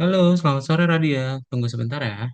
Halo, selamat sore Radia. Tunggu sebentar ya.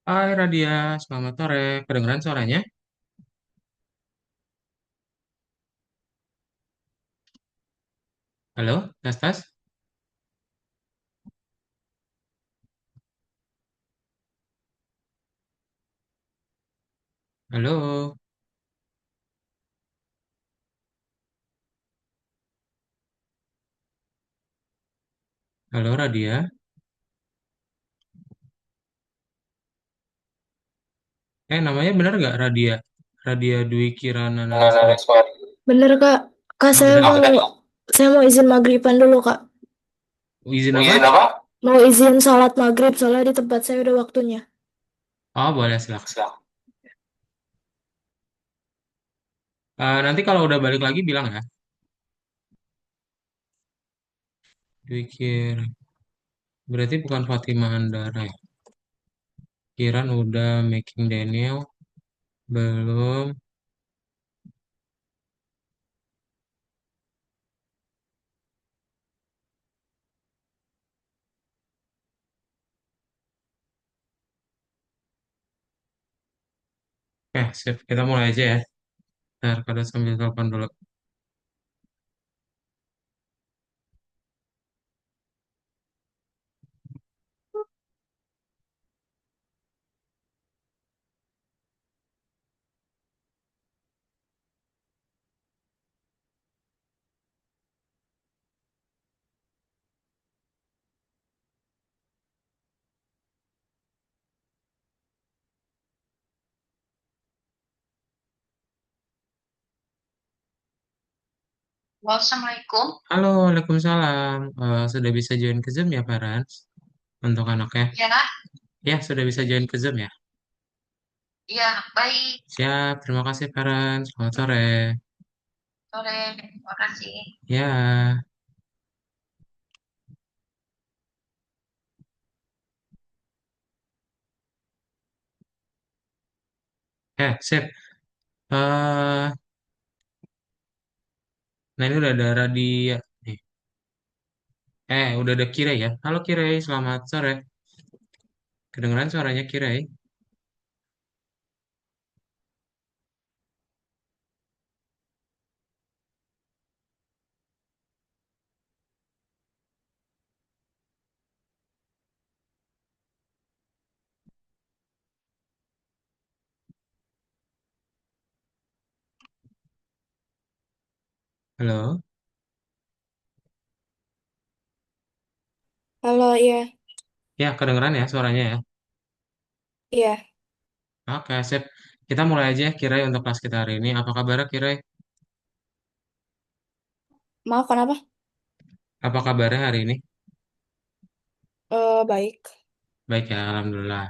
Hai Radia, selamat sore. Kedengeran suaranya? Halo, tes tes. Halo, halo Radia. Namanya benar nggak Radia? Radia Dwi Kirana Nareswari. Bener kak, kak Oh, benar ya? saya mau izin maghriban dulu kak. Izin Mau izin apa? apa? Mau izin sholat maghrib soalnya di tempat saya udah waktunya. Oh, boleh silakan. Silakan. Nanti kalau udah balik lagi bilang ya. Dwi Kira. Berarti bukan Fatimah Andara ya? Kiran udah, Making Daniel belum. Sip. Kita mulai aja ya. Ntar pada sambil telepon dulu. Wassalamualaikum. Halo, Waalaikumsalam. Sudah bisa join ke Zoom ya, Parents? Untuk anaknya. Ya, Ya, sudah bisa join ke Zoom ya? iya, baik. Siap, terima kasih, Parents. Selamat sore. Sore, terima kasih. Ya, sip. Eh, nah ini udah ada Radia. Nih. Udah ada Kira ya. Halo Kira, selamat sore. Kedengeran suaranya Kira? Halo? Halo, iya. Ya, kedengeran ya suaranya ya. Iya. Oke, sip. Kita mulai aja ya, Kira, untuk kelas kita hari ini. Apa kabar Kira? Maaf, kenapa? Apa kabarnya hari ini? Baik. Baik ya, Alhamdulillah.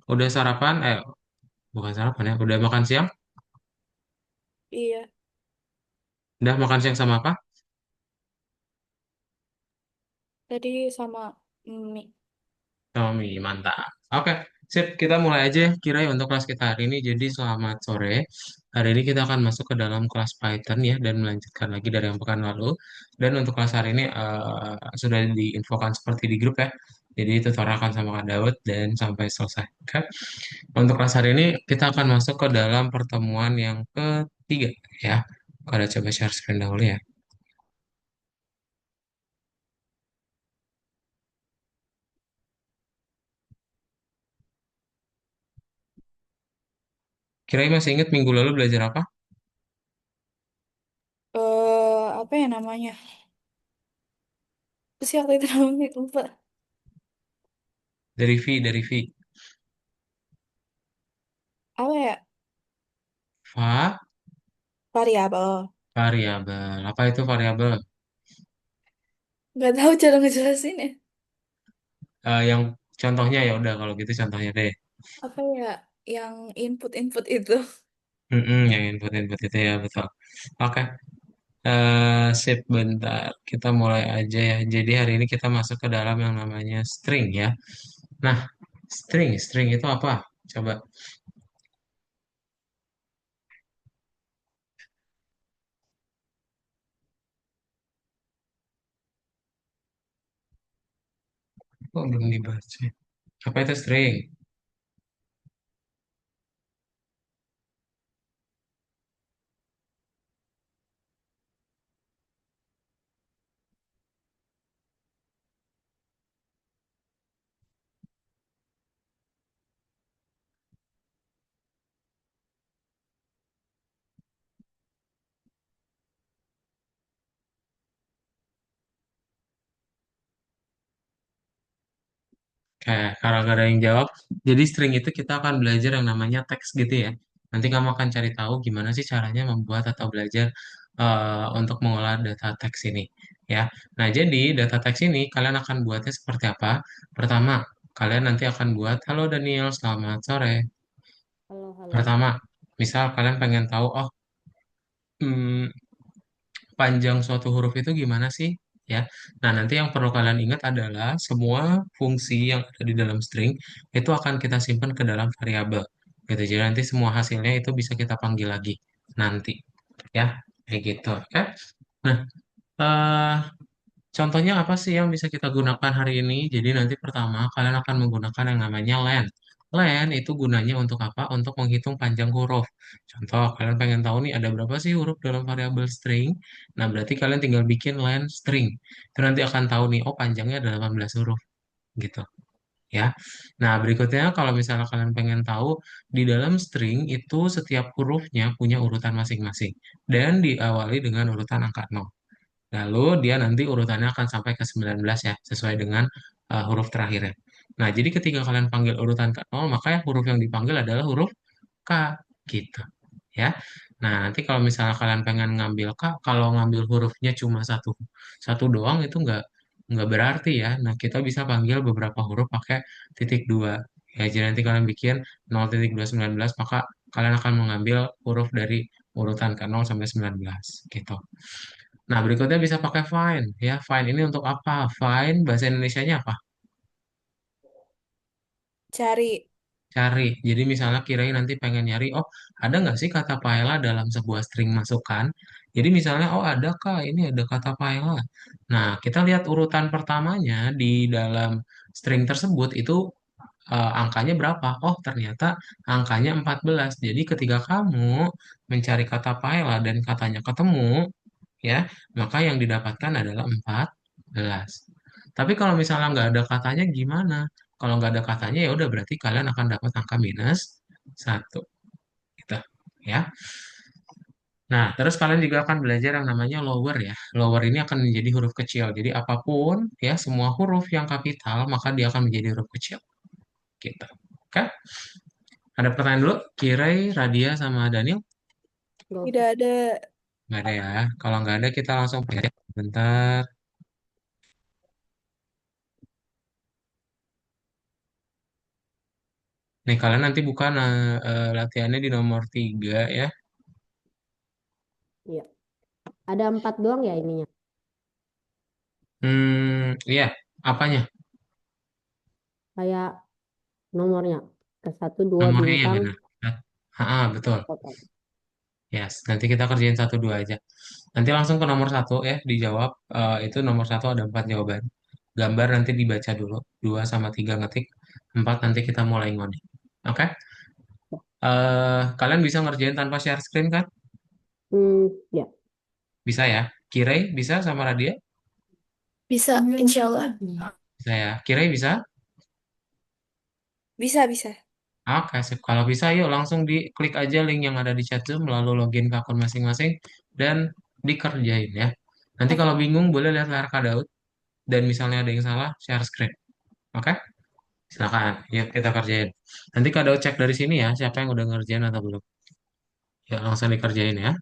Udah sarapan? Bukan sarapan ya. Udah makan siang? Iya. Udah makan siang sama apa? Tadi sama mie. Tommy, mantap. Oke, sip. Kita mulai aja ya, Kira, untuk kelas kita hari ini. Jadi, selamat sore. Hari ini kita akan masuk ke dalam kelas Python ya, dan melanjutkan lagi dari yang pekan lalu. Dan untuk kelas hari ini sudah diinfokan seperti di grup ya. Jadi, tutorial akan sama Kak Daud dan sampai selesai. Oke. Untuk kelas hari ini, kita akan masuk ke dalam pertemuan yang ketiga ya. Kalau coba share screen dahulu ya. Kira masih ingat minggu lalu belajar apa? Apa ya namanya? Apa sih waktu itu namanya lupa. Dari V. Apa ya? Va, Variabel. variabel. Apa itu variabel? Nggak tahu cara ngejelasin ya. Yang contohnya ya udah kalau gitu contohnya deh. Apa ya? Yang input-input itu. Yang input-input itu ya betul. Oke, sip bentar. Kita mulai aja ya. Jadi hari ini kita masuk ke dalam yang namanya string ya. Nah, string itu apa? Coba. Kok belum dibaca? Apa itu string? Kalau nggak ada yang jawab, jadi string itu kita akan belajar yang namanya teks gitu ya. Nanti kamu akan cari tahu gimana sih caranya membuat atau belajar untuk mengolah data teks ini, ya. Nah, jadi data teks ini kalian akan buatnya seperti apa? Pertama, kalian nanti akan buat, halo Daniel, selamat sore. Halo, halo. Pertama, misal kalian pengen tahu, oh, hmm, panjang suatu huruf itu gimana sih? Ya. Nah, nanti yang perlu kalian ingat adalah semua fungsi yang ada di dalam string itu akan kita simpan ke dalam variabel. Gitu. Jadi nanti semua hasilnya itu bisa kita panggil lagi nanti. Ya, kayak gitu. Oke. Nah, eh, contohnya apa sih yang bisa kita gunakan hari ini? Jadi nanti pertama kalian akan menggunakan yang namanya len. Len itu gunanya untuk apa? Untuk menghitung panjang huruf. Contoh, kalian pengen tahu nih ada berapa sih huruf dalam variabel string? Nah, berarti kalian tinggal bikin len string. Itu nanti akan tahu nih, oh panjangnya ada 18 huruf gitu ya. Nah, berikutnya kalau misalnya kalian pengen tahu di dalam string itu setiap hurufnya punya urutan masing-masing dan diawali dengan urutan angka 0. Lalu dia nanti urutannya akan sampai ke 19 ya, sesuai dengan huruf terakhirnya. Nah, jadi ketika kalian panggil urutan ke 0, maka huruf yang dipanggil adalah huruf K, gitu. Ya. Nah, nanti kalau misalnya kalian pengen ngambil K, kalau ngambil hurufnya cuma satu, satu doang itu nggak berarti ya. Nah, kita bisa panggil beberapa huruf pakai titik dua. Ya, jadi nanti kalian bikin 0,219, maka kalian akan mengambil huruf dari urutan ke 0 sampai 19, gitu. Nah, berikutnya bisa pakai find. Ya, find ini untuk apa? Find bahasa Indonesianya apa? Cari. Cari. Jadi misalnya kirain nanti pengen nyari, oh ada nggak sih kata paela dalam sebuah string masukan? Jadi misalnya, oh ada kak, ini ada kata paela. Nah, kita lihat urutan pertamanya di dalam string tersebut itu angkanya berapa? Oh ternyata angkanya 14. Jadi ketika kamu mencari kata paela dan katanya ketemu, ya, maka yang didapatkan adalah 14. Tapi kalau misalnya nggak ada katanya gimana? Kalau nggak ada katanya ya udah berarti kalian akan dapat angka minus satu, gitu, ya. Nah, terus kalian juga akan belajar yang namanya lower ya. Lower ini akan menjadi huruf kecil. Jadi apapun ya semua huruf yang kapital maka dia akan menjadi huruf kecil, gitu. Oke? Ada pertanyaan dulu? Kirai, Radia, sama Daniel? Nggak Tidak usah. ada. Nggak ada ya. Kalau nggak ada kita langsung aja. Bentar. Nih, kalian nanti buka latihannya di nomor 3 ya. Iya. Ada 4 doang ya ininya. Iya. Apanya? Kayak nomornya. Ke 1, 2 Nomornya ya bintang. benar. Betul. Total. Yes, nanti kita kerjain satu dua aja. Nanti langsung ke nomor satu ya, dijawab. Itu nomor satu ada 4 jawaban. Gambar nanti dibaca dulu. Dua sama tiga ngetik. Empat nanti kita mulai ngoding. Oke? Kalian bisa ngerjain tanpa share screen kan? Ya. Bisa ya? Kirei bisa sama Radia? Bisa, insya Allah. Bisa ya? Kirei bisa? Bisa, bisa. Oke, sip. Kalau bisa, yuk langsung diklik aja link yang ada di chat Zoom, lalu login ke akun masing-masing, dan dikerjain ya. Nanti Oke. kalau bingung, boleh lihat layar Kak Daud, dan misalnya ada yang salah, share screen. Oke? Silakan, yuk kita kerjain. Nanti Kak Daud cek dari sini ya, siapa yang udah ngerjain atau belum. Ya, langsung dikerjain ya.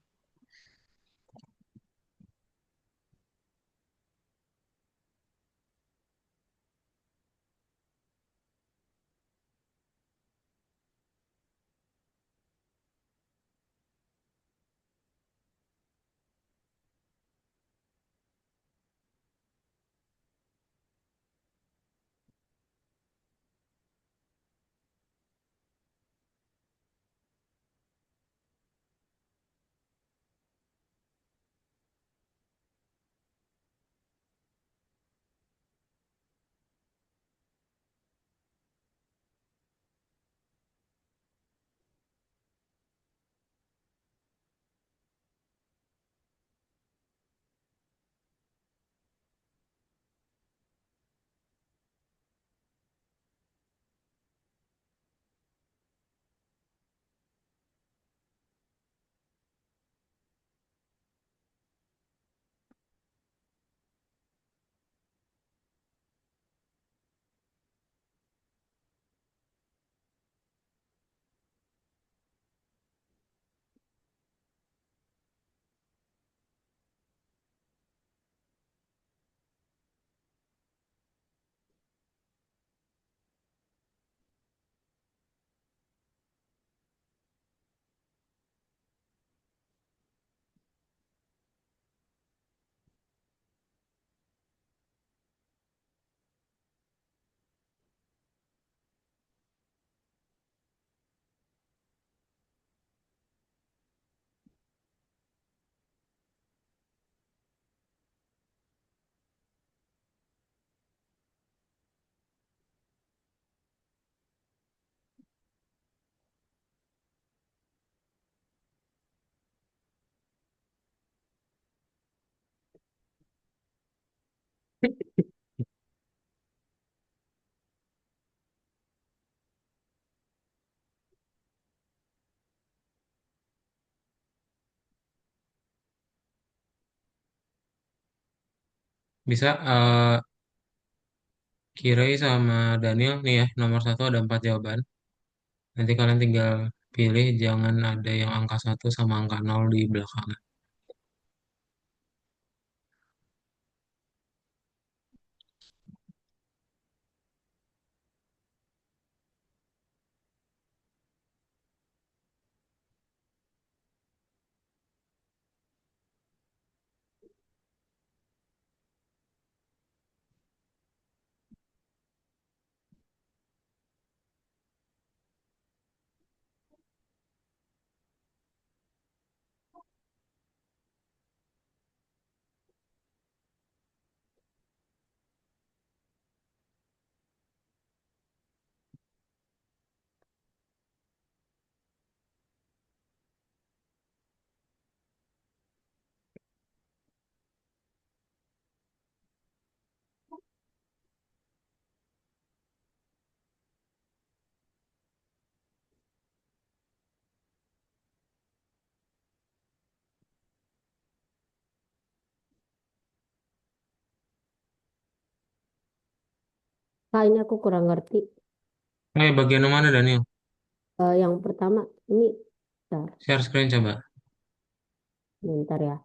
Bisa Kirai sama Daniel nih ya, nomor satu ada empat jawaban. Nanti kalian tinggal pilih, jangan ada yang angka satu sama angka nol di belakang. Kak, ini aku kurang ngerti. Bagian yang mana Daniel? Yang pertama, ini, bentar, Share screen coba. bentar ya.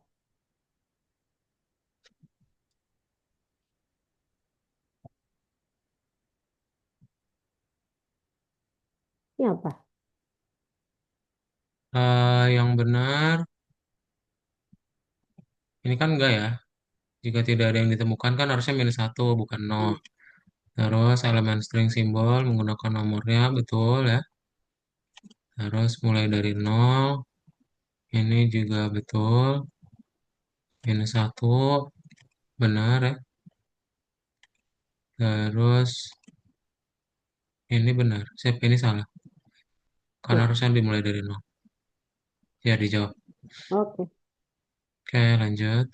Ini apa? Yang benar, ini kan enggak ya. Jika tidak ada yang ditemukan kan harusnya minus satu, bukan nol. Terus elemen string simbol menggunakan nomornya, betul ya. Terus mulai dari nol, ini juga betul. Minus satu, benar ya. Terus ini benar. Sip, ini salah. Karena Ya, harusnya dimulai dari nol. Ya, dijawab. oke. Oke, lanjut.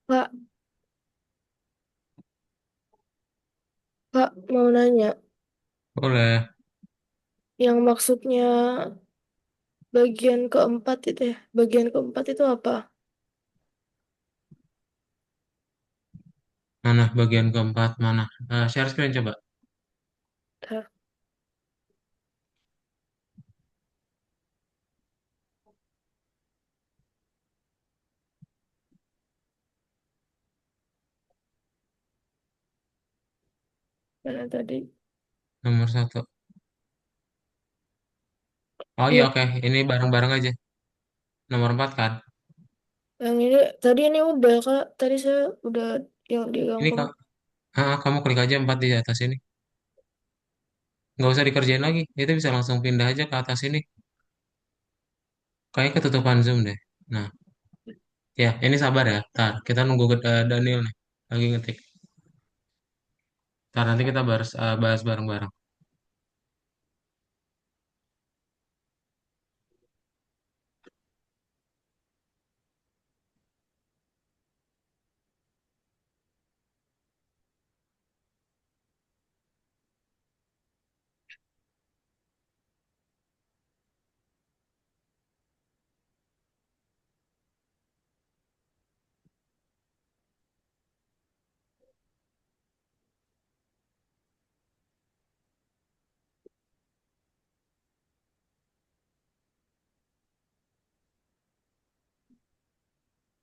Kak, Kak mau nanya, Boleh. yang maksudnya bagian keempat itu ya, bagian keempat itu apa? Mana bagian keempat mana? Share screen coba. Dah, mana tadi? Nomor satu. Oh iya, Iya, oke. Ini bareng-bareng aja. Nomor empat kan? yang ini tadi ini udah Kak, tadi saya udah yang di yang Ini kak. Kamu klik aja empat di atas ini. Nggak usah dikerjain lagi. Itu bisa langsung pindah aja ke atas ini. Kayaknya ketutupan Zoom deh. Nah, ya, ini sabar ya. Ntar, kita nunggu Daniel nih. Lagi ngetik. Ntar nanti kita bahas bareng-bareng.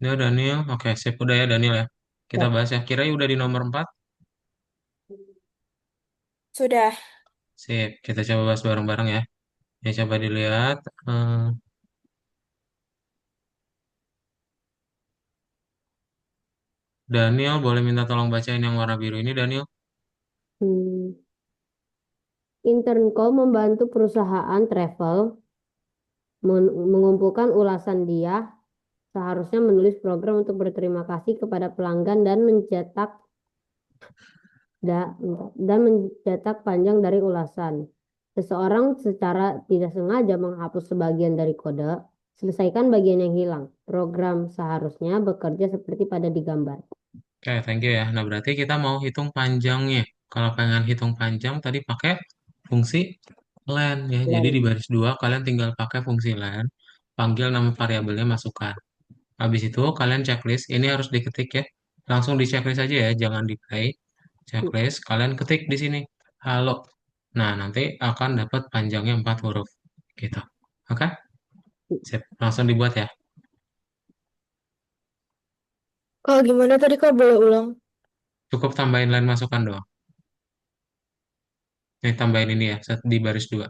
Ya, Daniel. Oke, sip. Udah ya, Daniel ya. Kita Ya. bahas ya. Kira udah di nomor 4. Sudah. Sip. Kita coba bahas bareng-bareng ya. Ya, coba dilihat. Eh, Daniel, boleh minta tolong bacain yang warna biru ini, Daniel? Hmm. Internco membantu perusahaan travel mengumpulkan ulasan dia seharusnya menulis program untuk berterima kasih kepada pelanggan dan dan mencetak panjang dari ulasan. Seseorang secara tidak sengaja menghapus sebagian dari kode, selesaikan bagian yang hilang. Program seharusnya bekerja seperti pada digambar. Oke, thank you ya. Nah, berarti kita mau hitung panjangnya. Kalau pengen hitung panjang, tadi pakai fungsi len ya. Jadi di Lain. baris 2, kalian tinggal pakai fungsi len. Panggil nama variabelnya, masukkan. Habis itu, kalian checklist. Ini harus diketik ya. Langsung di checklist aja ya, jangan di play. Checklist, kalian ketik di sini. Halo. Nah, nanti akan dapat panjangnya 4 huruf. Gitu. Oke? Sip. Langsung dibuat ya. Kak, gimana tadi Kak? Boleh ulang? Cukup tambahin len masukan doang. Nih, tambahin ini ya, di baris 2.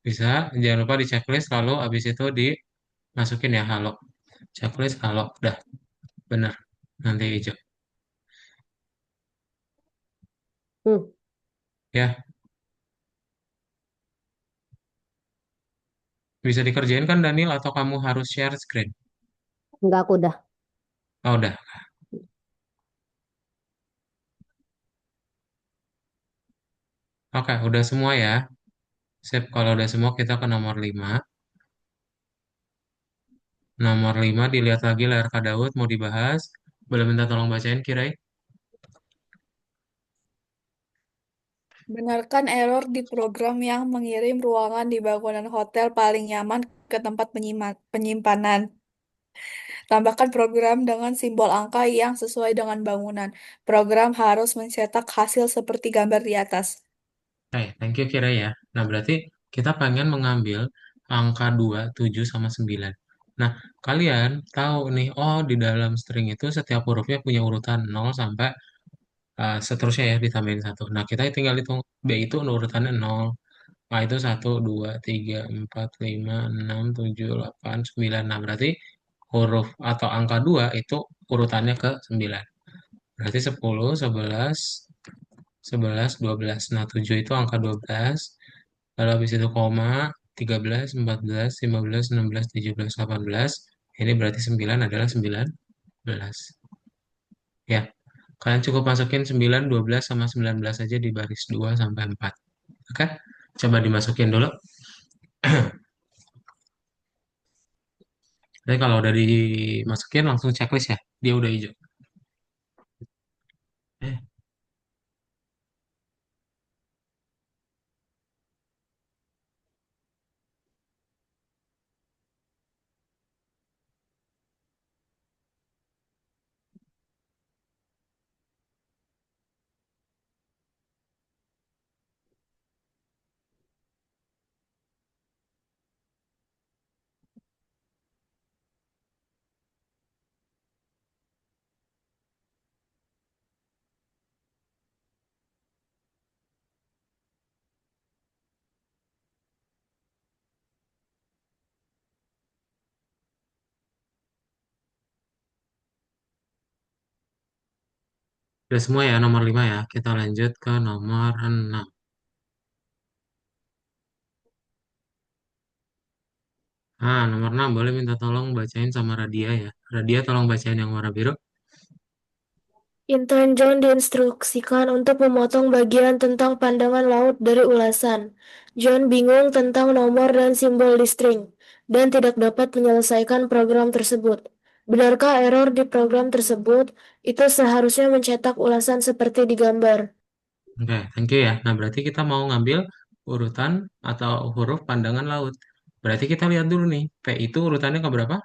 Bisa, jangan lupa di checklist, lalu habis itu dimasukin ya, halo. Checklist, halo. Udah, bener. Nanti hijau. Hmm, Ya, bisa dikerjain kan, Daniel, atau kamu harus share screen? enggak aku udah. Oh, udah. Oke, udah semua ya. Sip, kalau udah semua kita ke nomor 5. Nomor 5 dilihat lagi layar Kak Daud, mau dibahas. Boleh minta tolong bacain, Kirai? Benarkan error di program yang mengirim ruangan di bangunan hotel paling nyaman ke tempat penyimpanan. Tambahkan program dengan simbol angka yang sesuai dengan bangunan. Program harus mencetak hasil seperti gambar di atas. Oke, thank you Kirai ya. Nah, berarti kita pengen mengambil angka 2, 7, sama 9. Nah, kalian tahu nih, oh di dalam string itu setiap hurufnya punya urutan 0 sampai seterusnya ya ditambahin satu. Nah, kita tinggal hitung B itu urutannya 0. A itu 1, 2, 3, 4, 5, 6, 7, 8, 9. Nah, berarti huruf atau angka 2 itu urutannya ke 9. Berarti 10, 11, 11, 12. Nah, 7 itu angka 12. Lalu habis itu koma, 13, 14, 15, 16, 17, 18. Ini berarti 9 adalah 19. Ya, kalian cukup masukin 9, 12, sama 19 aja di baris 2 sampai 4. Oke, coba dimasukin dulu. Jadi kalau udah dimasukin langsung checklist ya. Dia udah hijau. Eh, udah semua ya nomor 5 ya. Kita lanjut ke nomor 6. Ah, nomor 6 boleh minta tolong bacain sama Radia ya. Radia tolong bacain yang warna biru. Intern John diinstruksikan untuk memotong bagian tentang pandangan laut dari ulasan. John bingung tentang nomor dan simbol di string, dan tidak dapat menyelesaikan program tersebut. Benarkah error di program tersebut itu seharusnya mencetak ulasan seperti di gambar? Oke, thank you ya. Nah, berarti kita mau ngambil urutan atau huruf pandangan laut. Berarti kita lihat dulu nih, P itu urutannya ke berapa?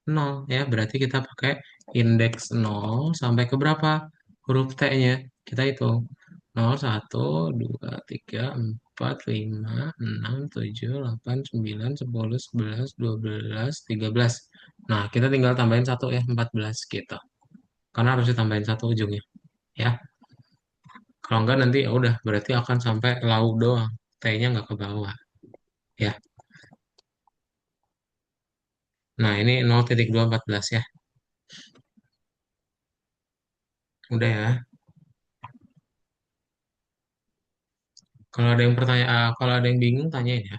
nol ya. Berarti kita pakai indeks nol sampai ke berapa huruf T-nya. Kita hitung. Nol, satu, 2, 3, 4, 5, 6, 7, 8, 9, 10, 11, 12, 13. Nah, kita tinggal tambahin satu ya, 14 gitu. Karena harus ditambahin satu ujungnya. Ya, kalau enggak nanti ya udah berarti akan sampai lauk doang. T-nya nggak ke bawah. Ya, nah ini 0,214 ya. Udah ya. Kalau ada yang kalau ada yang bingung tanyain ya.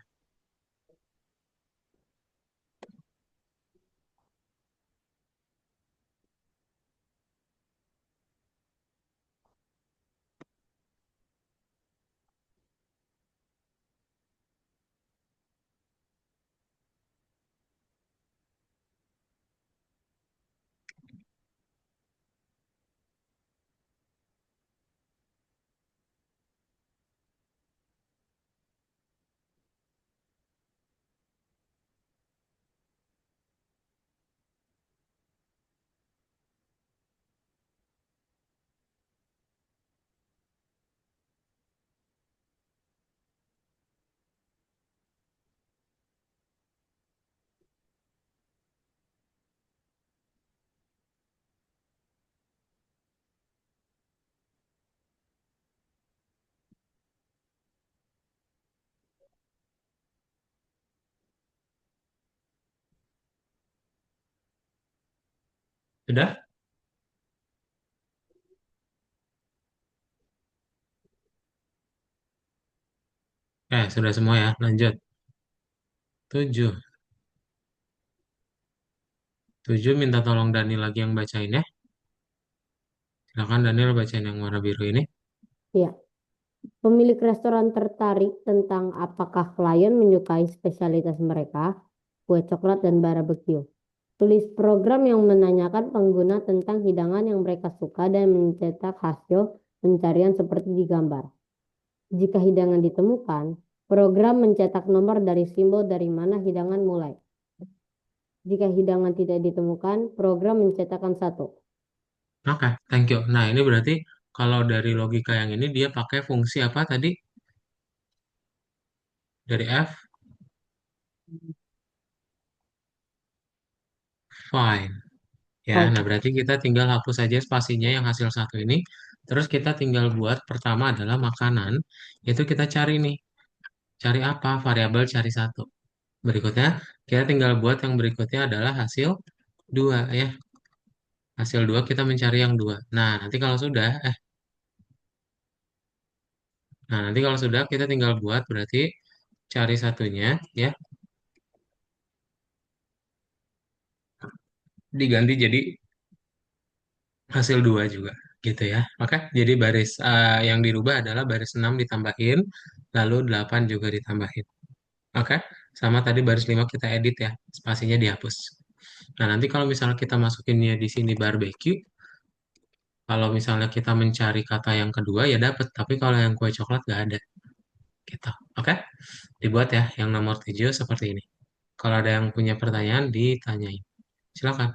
Sudah? Sudah semua ya. Lanjut. 7. 7 minta tolong Dani lagi yang bacain ya. Silakan Daniel bacain yang warna biru ini. Ya, pemilik restoran tertarik tentang apakah klien menyukai spesialitas mereka, kue coklat dan barbecue. Tulis program yang menanyakan pengguna tentang hidangan yang mereka suka dan mencetak hasil pencarian seperti di gambar. Jika hidangan ditemukan, program mencetak nomor dari simbol dari mana hidangan mulai. Jika hidangan tidak ditemukan, program mencetakkan satu. Oke, thank you. Nah, ini berarti kalau dari logika yang ini dia pakai fungsi apa tadi? Dari F, fine. Ya, Oh, nah berarti kita tinggal hapus saja spasinya yang hasil satu ini. Terus kita tinggal buat pertama adalah makanan. Itu kita cari nih. Cari apa? Variabel cari satu. Berikutnya, kita tinggal buat yang berikutnya adalah hasil dua ya. Hasil dua kita mencari yang dua. Nanti kalau sudah kita tinggal buat berarti cari satunya ya diganti jadi hasil dua juga gitu ya. Maka jadi baris yang dirubah adalah baris 6 ditambahin lalu 8 juga ditambahin. Oke. Sama tadi baris 5 kita edit ya. Spasinya dihapus. Nah, nanti kalau misalnya kita masukinnya di sini barbecue, kalau misalnya kita mencari kata yang kedua ya dapat, tapi kalau yang kue coklat nggak ada gitu. Oke? Dibuat ya yang nomor 7 seperti ini. Kalau ada yang punya pertanyaan ditanyain. Silakan.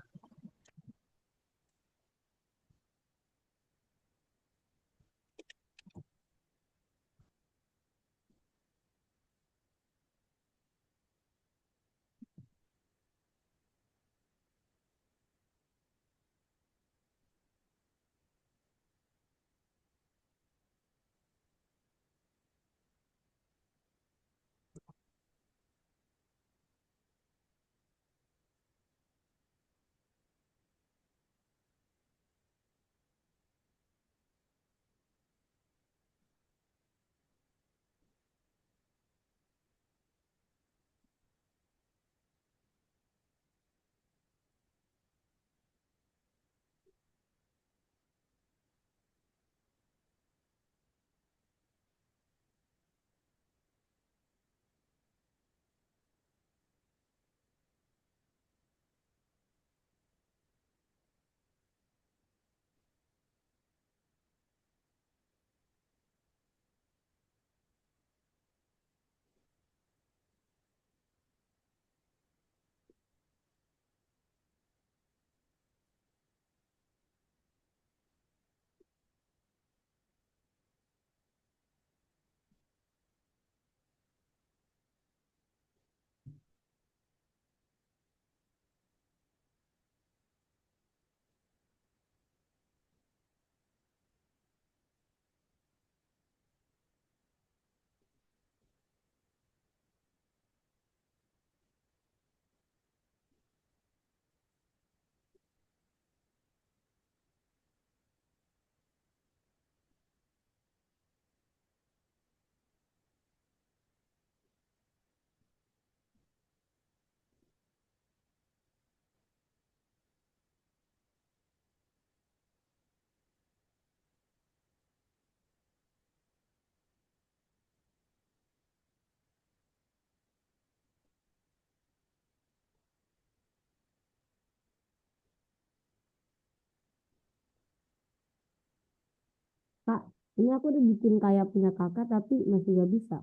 Ini aku udah bikin kayak punya kakak tapi masih gak bisa.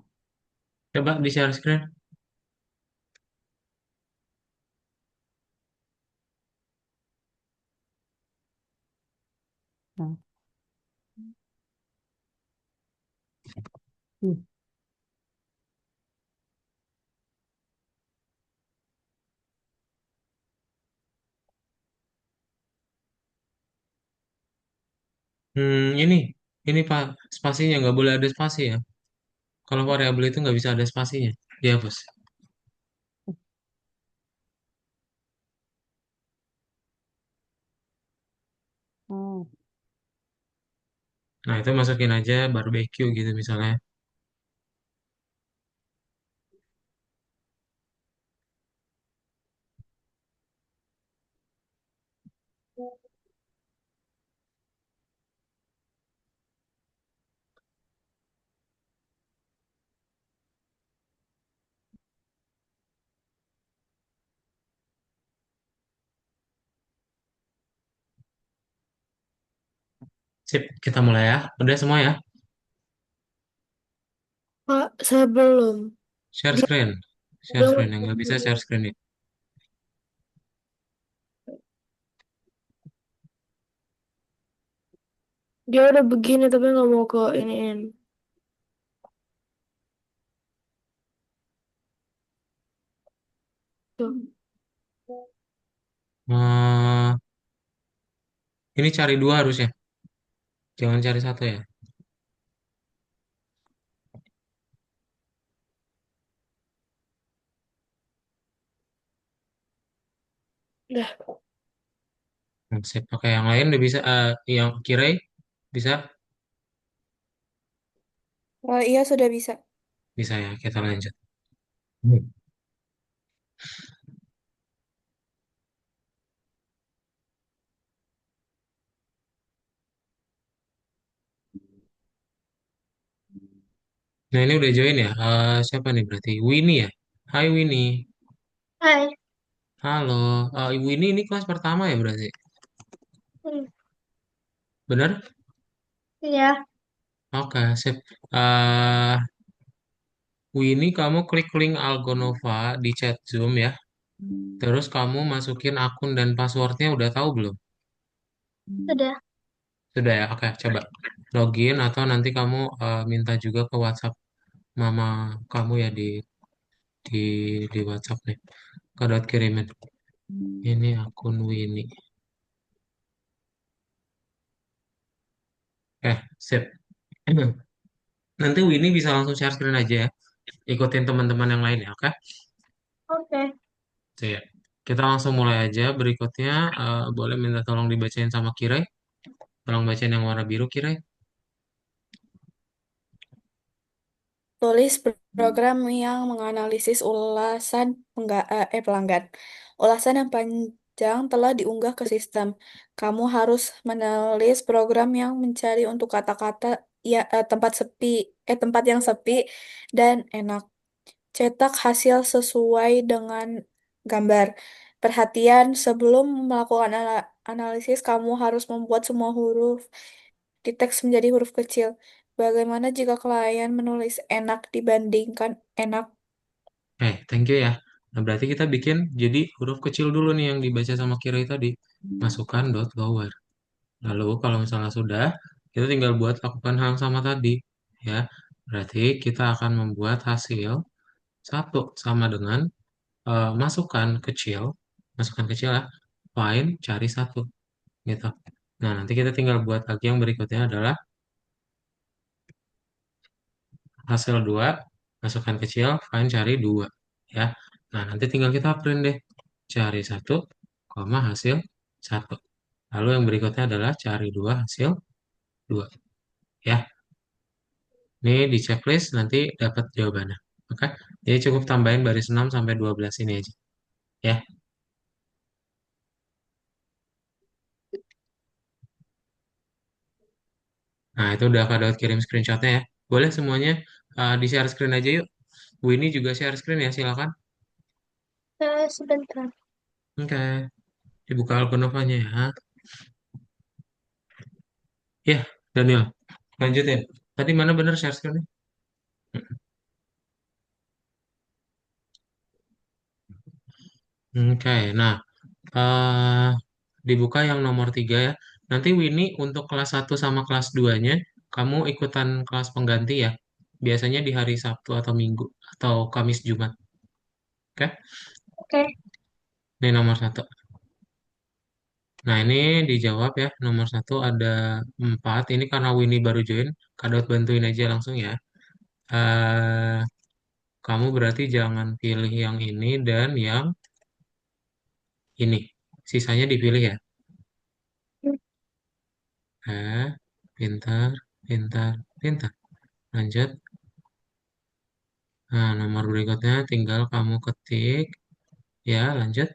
Coba di share screen. Nah, nih. Ini Pak, spasinya nggak boleh ada spasi ya. Kalau variabel itu nggak bisa ada spasinya, dihapus. Oh, Nah, itu masukin aja barbecue gitu misalnya. Sip, kita mulai ya. Udah semua ya? Pak, saya belum. Share Dia screen. Share belum. screen. Yang nggak bisa share screen nih. Dia udah begini tapi nggak mau ke iniin. Tuh. Eh, ini cari dua harusnya. Jangan cari satu ya. Dah. Nah, sip. Oke, yang lain udah bisa. Yang kira bisa? Iya, sudah bisa. Bisa ya. Kita lanjut. Hmm. Nah, ini udah join ya. Siapa nih berarti? Winnie ya? Hai Winnie. Hai. Halo. Winnie ini kelas pertama ya berarti? Hmm, Bener? iya. Oke, sip. Eh Winnie, kamu klik link Algonova di chat Zoom ya. Terus kamu masukin akun dan passwordnya udah tahu belum? Sudah. Sudah ya? Oke, coba login atau nanti kamu minta juga ke WhatsApp mama kamu ya di di WhatsApp nih. Kedot kirimin. Ini akun Winnie. Sip. Nanti Winnie bisa langsung share screen aja ya. Ikutin teman-teman yang lain ya, oke? Oke. Siap. Kita langsung mulai aja. Berikutnya boleh minta tolong dibacain sama Kirai. Tolong bacain yang warna biru Kirai. Tulis program yang menganalisis ulasan pelanggan. Ulasan yang panjang telah diunggah ke sistem. Kamu harus menulis program yang mencari untuk kata-kata ya tempat yang sepi dan enak. Cetak hasil sesuai dengan gambar. Perhatian, sebelum melakukan analisis, kamu harus membuat semua huruf di teks menjadi huruf kecil. Bagaimana jika klien menulis enak dibandingkan enak? Thank you ya. Nah, berarti kita bikin jadi huruf kecil dulu nih yang dibaca sama Kirai tadi. Masukkan dot lower. Lalu kalau misalnya sudah, kita tinggal buat lakukan hal yang sama tadi. Ya, berarti kita akan membuat hasil satu sama dengan masukkan kecil ya, find cari satu gitu. Nah, nanti kita tinggal buat lagi yang berikutnya adalah hasil 2 masukkan kecil, find cari 2 ya. Nah, nanti tinggal kita print deh. Cari satu, koma hasil satu. Lalu yang berikutnya adalah cari 2 hasil 2 ya. Ini di checklist nanti dapat jawabannya. Oke. Jadi cukup tambahin baris 6 sampai 12 ini aja ya. Nah, itu udah Kak Daud kirim screenshotnya ya. Boleh semuanya di-share screen aja yuk. Bu ini juga share screen ya, silakan. Sebentar. Oke, dibuka Algonovanya ya. Ya, Daniel. Lanjutin. Tadi mana bener share screen-nya? Oke, nah eh dibuka yang nomor 3 ya. Nanti Winnie untuk kelas 1 sama kelas 2-nya, kamu ikutan kelas pengganti ya. Biasanya di hari Sabtu atau Minggu, atau Kamis Jumat. Oke, Oke. ini nomor 1. Nah, ini dijawab ya. Nomor 1 ada 4. Ini karena Winnie baru join. Kak Daud bantuin aja langsung ya. eh Kamu berarti jangan pilih yang ini dan yang ini. Sisanya dipilih ya. Pintar, pintar, pintar. Lanjut. Nah, nomor berikutnya tinggal kamu ketik. Ya, lanjut.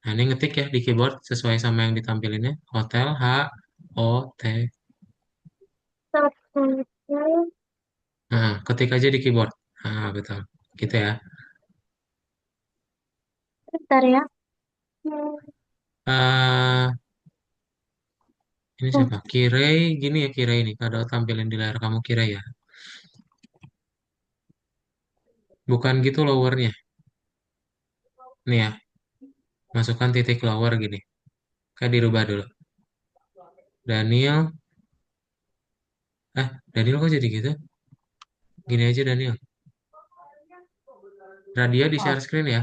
Nah, ini ngetik ya di keyboard sesuai sama yang ditampilinnya. Hotel H O T. Satu. Nah, ketik aja di keyboard. Nah, betul. Gitu ya. Bentar ya. eh ini siapa? Kirei, gini ya Kirei ini. Kalau tampilin di layar kamu Kirei ya. Bukan gitu lowernya. Nih ya, masukkan titik lower gini. Kayak dirubah dulu. Daniel, Daniel kok jadi gitu? Gini aja Daniel. Radio di share screen ya.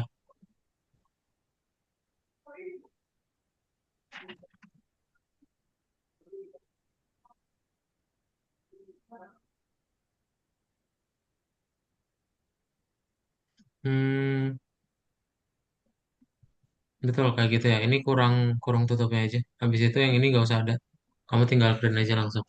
Hmm, betul kayak gitu ya. Ini kurang kurang tutupnya aja. Habis itu yang ini nggak usah ada. Kamu tinggal print aja langsung.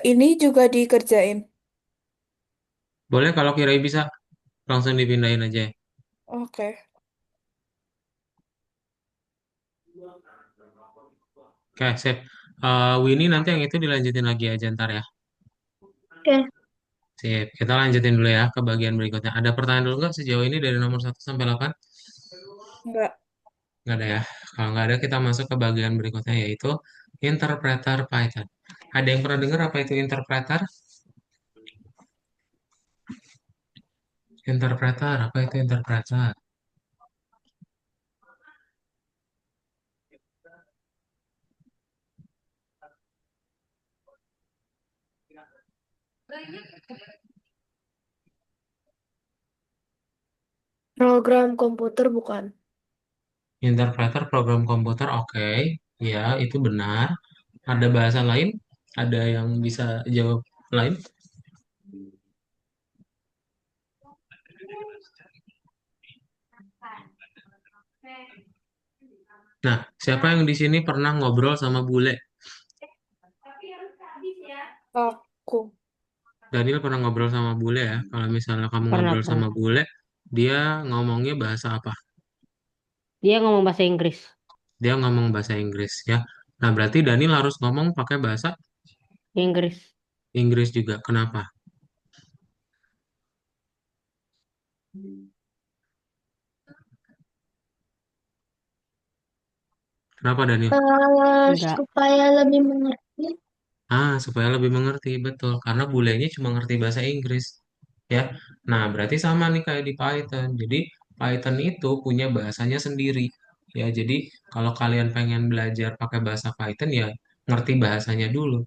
Ini juga dikerjain. Boleh kalau Kirei bisa langsung dipindahin aja ya. Oke. Oke, sip. Winnie nanti yang itu dilanjutin lagi aja ntar ya. Oke. Sip. Kita lanjutin dulu ya ke bagian berikutnya. Ada pertanyaan dulu nggak sejauh ini dari nomor 1 sampai 8? Enggak. Nggak ada ya. Kalau nggak ada, kita masuk ke bagian berikutnya yaitu interpreter Python. Ada yang pernah dengar apa itu interpreter? Interpreter, apa itu interpreter? Program komputer bukan. Interpreter program komputer, oke. Ya, itu benar. Ada bahasa lain? Ada yang bisa jawab lain? Nah, siapa yang di sini pernah ngobrol sama bule? Aku. Daniel pernah ngobrol sama bule ya. Kalau misalnya kamu Pernah, ngobrol sama pernah. bule, dia ngomongnya bahasa apa? Dia ngomong bahasa Inggris. Dia ngomong bahasa Inggris ya. Nah, berarti Daniel harus ngomong pakai bahasa Inggris. Inggris juga. Kenapa? Kenapa Daniel? Enggak. Supaya lebih mengerti. Supaya lebih mengerti, betul. Karena bulenya cuma ngerti bahasa Inggris. Ya. Nah, berarti sama nih kayak di Python. Jadi, Python itu punya bahasanya sendiri. Ya, jadi kalau kalian pengen belajar pakai bahasa Python ya ngerti bahasanya dulu.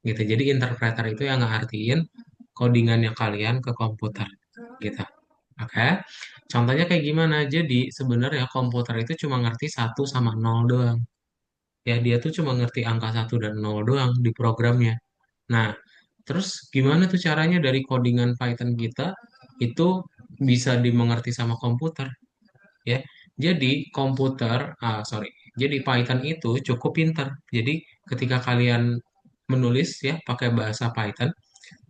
Gitu. Jadi, interpreter itu yang ngertiin codingannya kalian ke komputer. Gitu. Oke. Contohnya kayak gimana? Jadi, sebenarnya komputer itu cuma ngerti satu sama nol doang. Ya, dia tuh cuma ngerti angka satu dan nol doang di programnya. Nah, terus gimana tuh caranya dari codingan Python kita itu bisa dimengerti sama komputer, ya? Jadi sorry. Jadi Python itu cukup pinter. Jadi ketika kalian menulis ya pakai bahasa Python,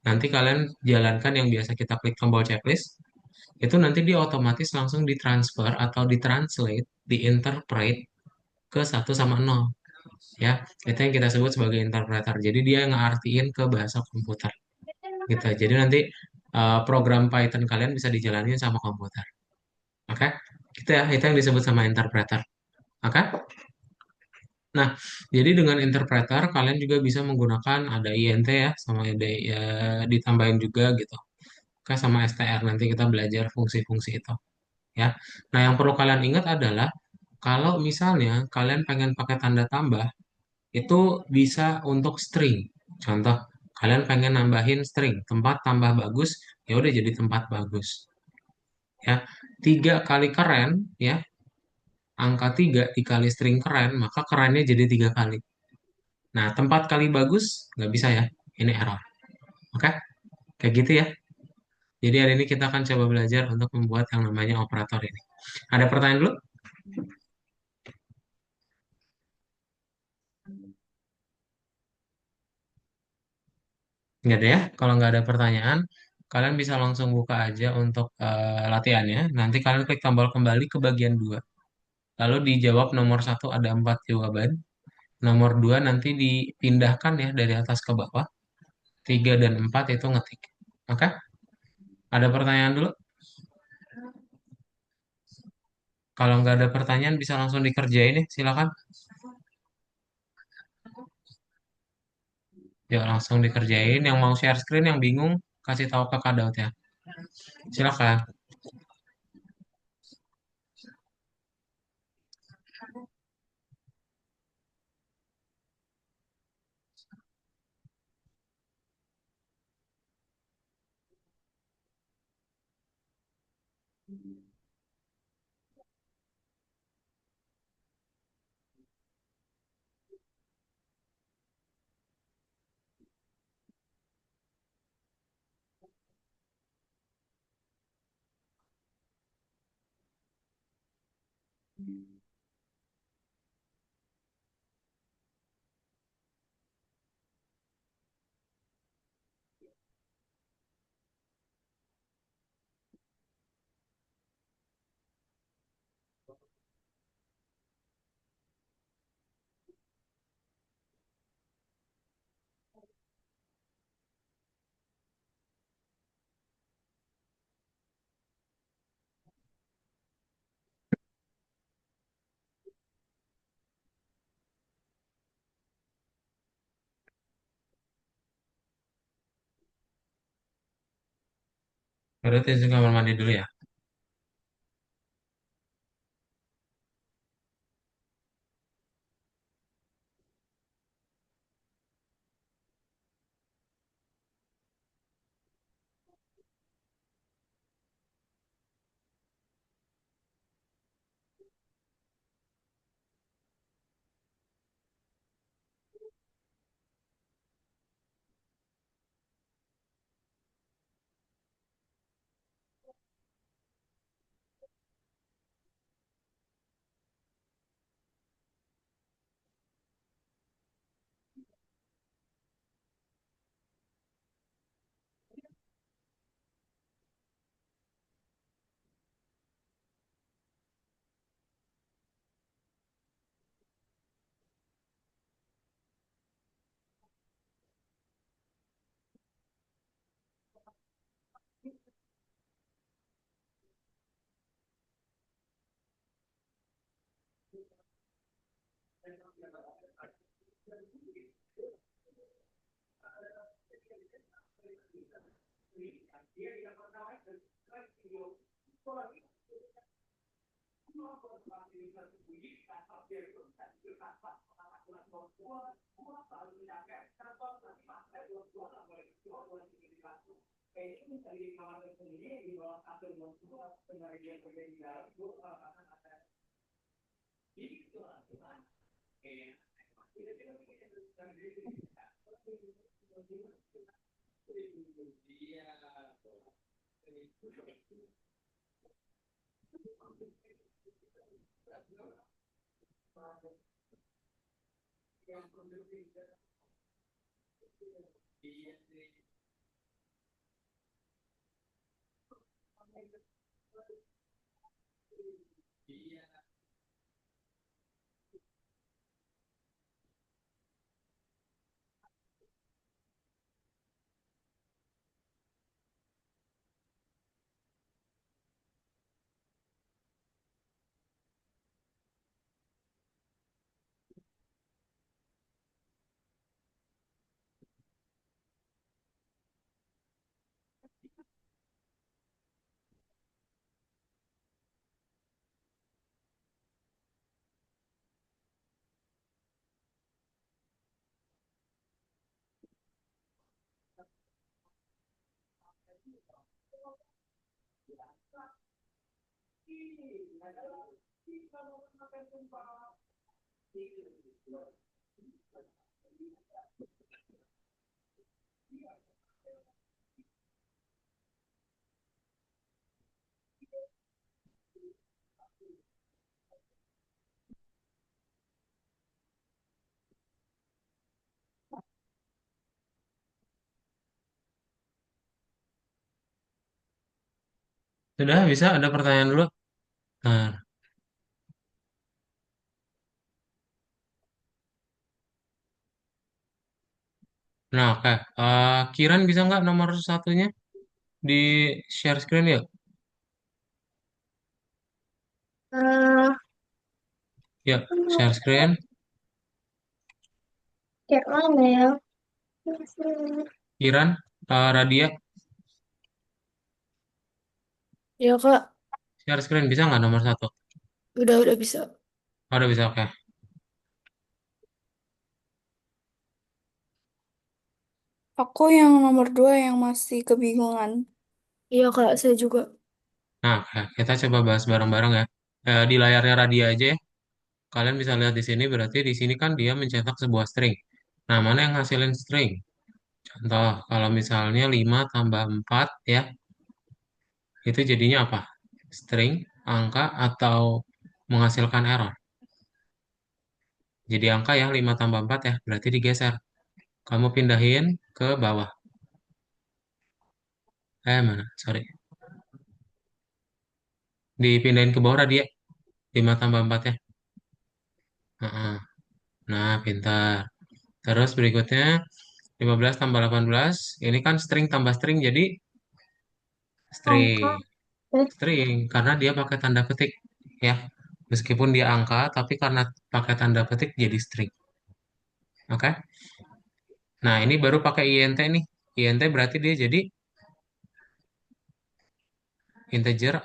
nanti kalian jalankan yang biasa kita klik tombol checklist, itu nanti dia otomatis langsung ditransfer atau ditranslate, diinterpret ke satu sama nol, ya. Itu yang kita sebut sebagai interpreter. Jadi dia ngartiin ke bahasa komputer gitu. Jadi nanti program Python kalian bisa dijalanin sama komputer. Oke? Gitu ya, itu yang disebut sama interpreter. Oke? Nah, jadi dengan interpreter kalian juga bisa menggunakan ada INT ya, sama ada ya, ditambahin juga gitu. Oke, sama STR nanti kita belajar fungsi-fungsi itu ya. Nah, yang perlu kalian ingat adalah kalau misalnya kalian pengen pakai tanda tambah itu bisa untuk string. Contoh, kalian pengen nambahin string, tempat tambah bagus, ya udah jadi tempat bagus. Ya, 3 kali keren, ya, angka 3 dikali string keren, maka kerennya jadi 3 kali. Nah, tempat kali bagus, nggak bisa ya, ini error. Oke, kayak gitu ya. Jadi hari ini kita akan coba belajar untuk membuat yang namanya operator ini. Ada pertanyaan dulu? Nggak ada ya? Kalau nggak ada pertanyaan, kalian bisa langsung buka aja untuk latihannya. Nanti kalian klik tombol kembali ke bagian 2. Lalu dijawab nomor satu ada 4 jawaban. Nomor 2 nanti dipindahkan ya dari atas ke bawah. 3 dan 4 itu ngetik. Oke? Ada pertanyaan dulu? Kalau nggak ada pertanyaan bisa langsung dikerjain ya. Silakan. Ya langsung dikerjain. Yang mau share screen, yang bingung, kasih tahu ke Kak Daud ya. Silakan. Berarti izin kamar mandi dulu ya. Sudah bisa ada pertanyaan dulu. Nah, nah oke. Kiran bisa nggak nomor satunya di share screen ya? Eh, Ya, share screen. Kayak mana ya? Kiran, Radia, Ya Kak, share screen bisa nggak nomor satu? udah bisa. Oh, udah bisa, oke. Aku yang nomor 2 yang masih kebingungan. Iya Kak, saya juga. Nah, oke. Kita coba bahas bareng-bareng ya. Di layarnya Radia aja ya. Kalian bisa lihat di sini, berarti di sini kan dia mencetak sebuah string. Nah, mana yang ngasilin string? Contoh, kalau misalnya 5 tambah 4 ya, itu jadinya apa? String, angka, atau menghasilkan error? Jadi angka ya, 5 tambah 4 ya, berarti digeser. Kamu pindahin ke bawah. Mana? Sorry. Dipindahin ke bawah Radia. 5 tambah 4 ya. Heeh. Nah, pintar. Terus berikutnya 15 tambah 18. Ini kan string tambah string jadi Angka. string. String karena dia pakai tanda petik ya. Meskipun dia angka tapi karena pakai tanda petik jadi string. Oke. Nah, ini baru pakai int nih. Int berarti dia jadi integer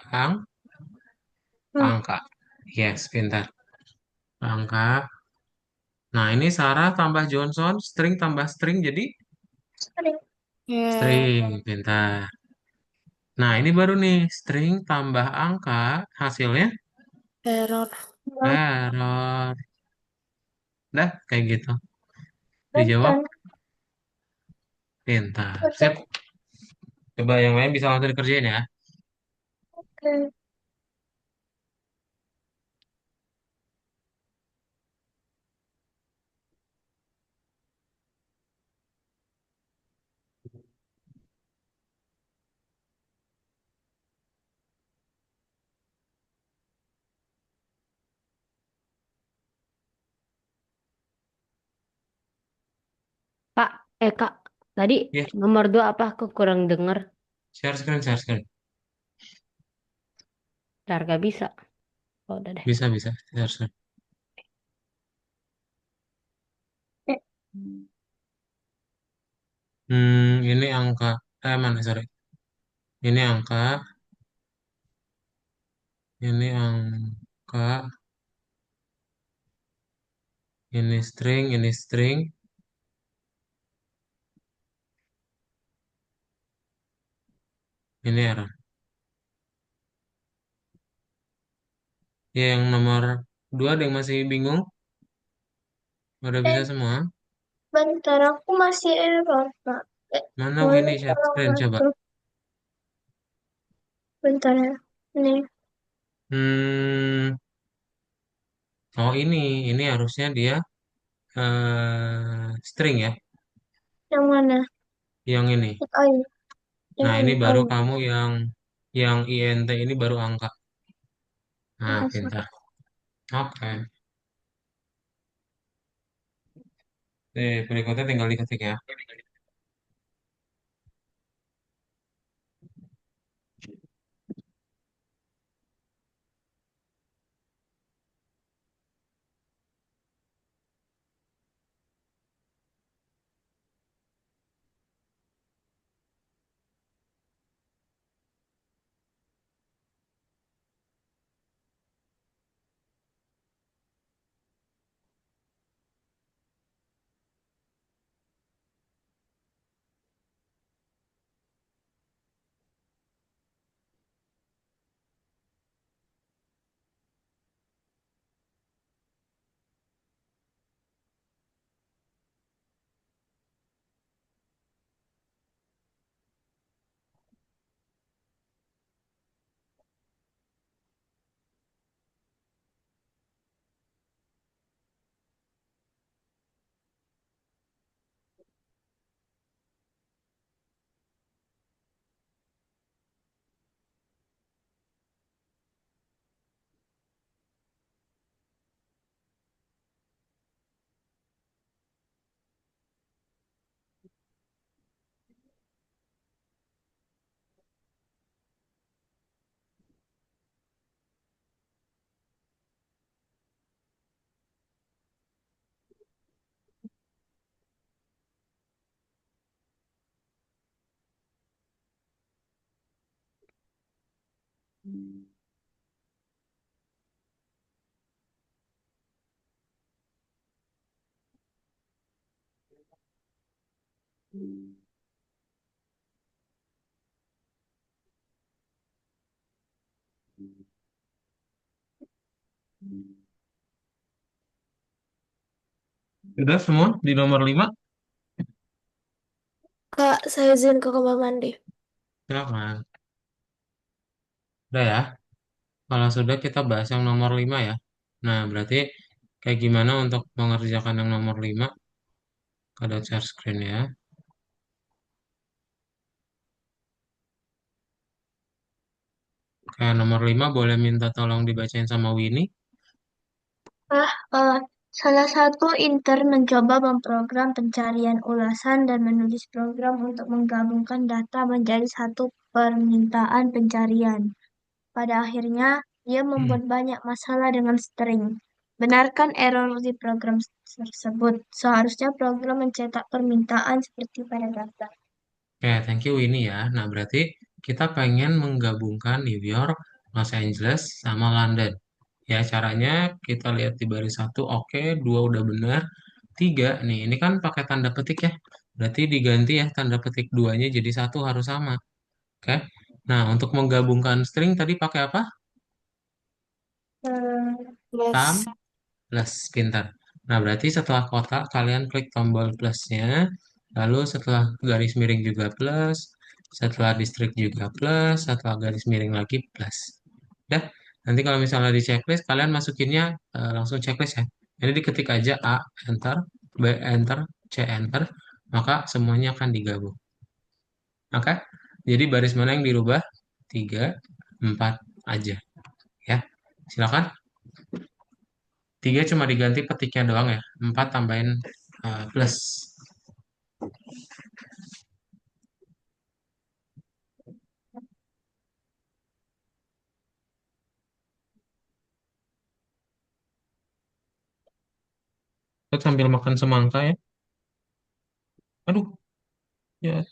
Hmm. angka. Yes, pintar. Angka. Nah, ini Sarah tambah Johnson, string tambah string jadi Ya, string, pintar. Nah, ini baru nih, string tambah angka, hasilnya error. error. Dah, kayak gitu. Dijawab, Bukan. pintar. Sip, coba yang lain bisa langsung dikerjain ya. Oke. Kak, Kak, tadi Ya, nomor 2 apa? Aku kurang dengar. share screen, share screen. Ntar gak bisa. Oh, udah deh. Bisa, bisa, share screen. Ini angka, mana, sorry. Ini angka, ini angka, ini string, ini error. Ya, yang nomor 2 ada yang masih bingung? Udah bisa semua? Bentar, aku masih error, Pak. Mana Boleh Winnie share tolong screen coba? masuk? Bentar ya. Ini, Hmm, oh ini harusnya dia string ya, yang mana? yang ini. Oh iya, yang Nah, ini ini. Oh baru iya, kamu yang INT ini baru angka. Nah, makasih. pintar. Oke. Berikutnya tinggal diketik ya. Udah semua di nomor 5. Kak, saya izin ke kamar mandi. Silakan. Udah ya. Kalau sudah kita bahas yang nomor 5 ya. Nah, berarti kayak gimana untuk mengerjakan yang nomor 5? Ada share screen ya. Kayak nomor 5 boleh minta tolong dibacain sama Winnie. Ah, salah satu intern mencoba memprogram pencarian ulasan dan menulis program untuk menggabungkan data menjadi satu permintaan pencarian. Pada akhirnya, dia Hmm. membuat banyak masalah dengan string. Benarkan error di program tersebut. Seharusnya program mencetak permintaan seperti pada daftar. Oke, thank you Winnie ya. Nah, berarti kita pengen menggabungkan New York, Los Angeles, sama London. Ya, caranya kita lihat di baris satu, oke, dua udah benar. Tiga, nih, ini kan pakai tanda petik ya. Berarti diganti ya tanda petik duanya jadi satu harus sama. Oke. Nah, untuk menggabungkan string tadi pakai apa? Tam Plus. plus, pintar. Nah, berarti setelah kotak kalian klik tombol plusnya, lalu setelah garis miring juga plus, setelah distrik juga plus, setelah garis miring lagi plus. Ya, nanti kalau misalnya di checklist, kalian masukinnya langsung checklist ya. Jadi diketik aja A, enter, B, enter, C, enter, maka semuanya akan digabung. Oke? Jadi baris mana yang dirubah? 3, 4 aja. Ya, silakan. 3 cuma diganti petiknya doang ya. 4 tambahin plus. Kita sambil makan semangka ya. Aduh, ya.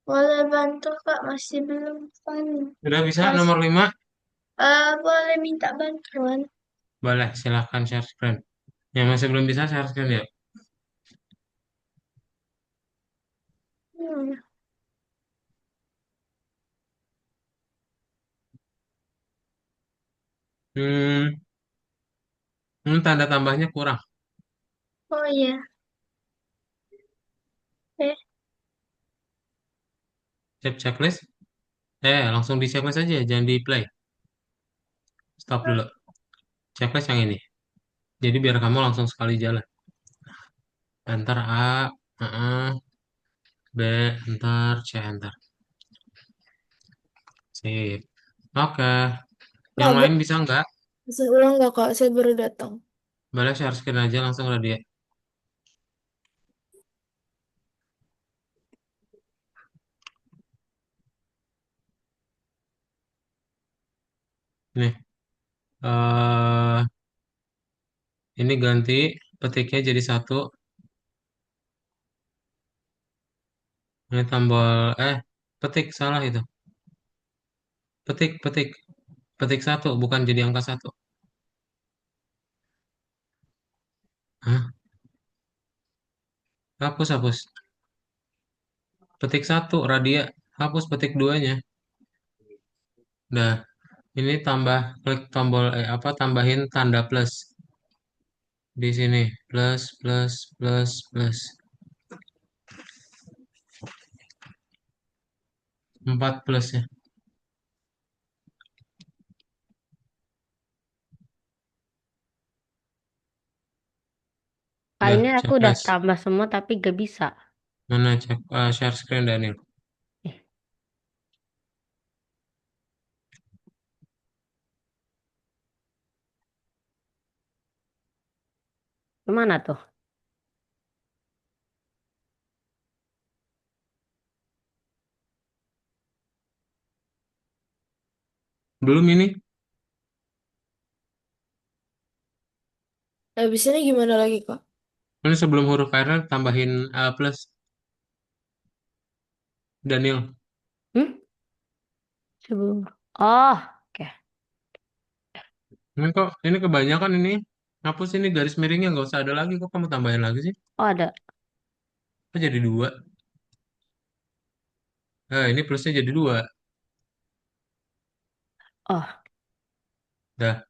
Boleh bantu Kak, masih belum fun. Udah bisa Mas, nomor 5? boleh minta bantuan? Boleh, silahkan share screen. Yang masih belum bisa share screen ya. Hmm. Hmm, tanda tambahnya kurang. Oh iya, eh, Save checklist. Langsung di checklist aja, jangan di play. Stop dulu. Checklist yang ini. Jadi biar kamu langsung sekali jalan. Enter A, B, enter C, enter. Sip. Oke. Yang Kak, lain bisa nggak? bisa ulang nggak Kak? Saya baru datang. Boleh share screen aja langsung ke dia. Nih. eh ini ganti petiknya jadi satu. Ini tombol petik salah itu. Petik, petik. Petik satu, bukan jadi angka satu. Hah? Hapus, hapus. Petik satu, radia. Hapus petik duanya. Nah, ini tambah klik tombol tambahin tanda plus di sini. Plus, plus, plus, plus. 4 plus ya. Kak, Udah, ini aku udah checklist. tambah semua tapi gak bisa. Mana cek share screen Daniel? Eh, kemana tuh? Belum ini. Habis ini gimana lagi Kak? Ini sebelum huruf R tambahin plus Daniel. Hmm? Sebelum. Oh, oke. Ini kok ini kebanyakan ini. Hapus ini garis miringnya nggak usah ada lagi kok kamu tambahin lagi sih. Oh, ada. Kok jadi dua? Ini plusnya jadi dua. Oh, Dah.